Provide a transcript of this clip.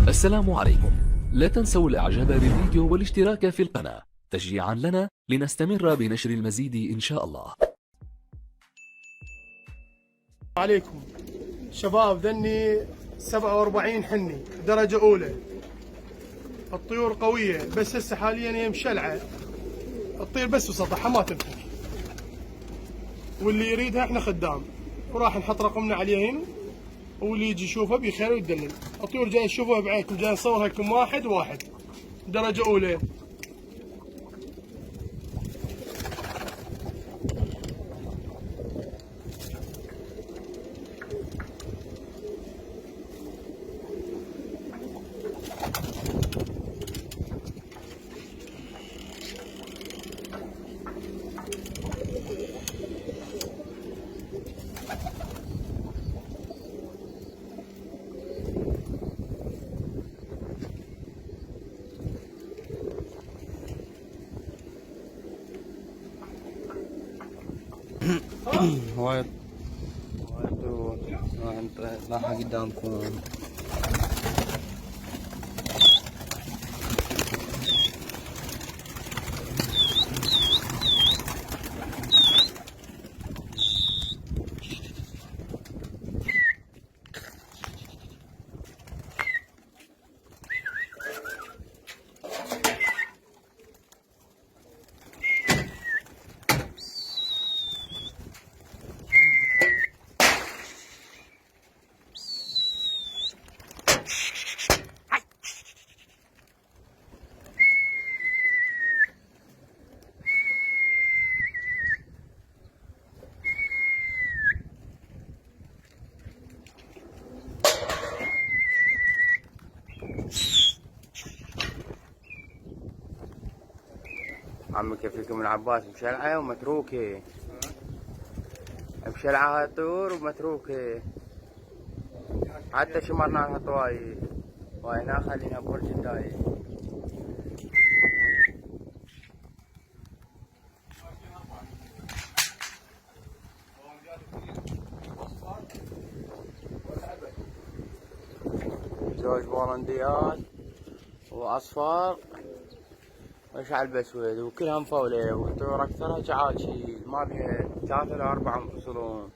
السلام عليكم. لا تنسوا الاعجاب بالفيديو والاشتراك في القناة تشجيعا لنا لنستمر بنشر المزيد ان شاء الله. عليكم شباب، ذني 47 حني درجة أولى. الطيور قوية بس هسه حاليا هي مشلعة، الطير بس وسطحها ما تنفك، واللي يريدها احنا خدام وراح نحط رقمنا عليها هنا، واللي يجي يشوفها بخير ويدلل. الطيور جاي تشوفوها بعينكم، جاي نصورها لكم واحد واحد درجة أولى. وايد راح قدامكم. عمي كيف لكم العباس؟ مشلعة ومتروكة، مشلعة هاي الطيور ومتروكة، حتى شمرنا لها طواي وهنا خلينا برج الداي. زوج بولنديات واصفر وشعل بسود وكلها مفولة، والطيور اكثرها شعال شيل، ما بيها 3 إلى 4 ينفصلون.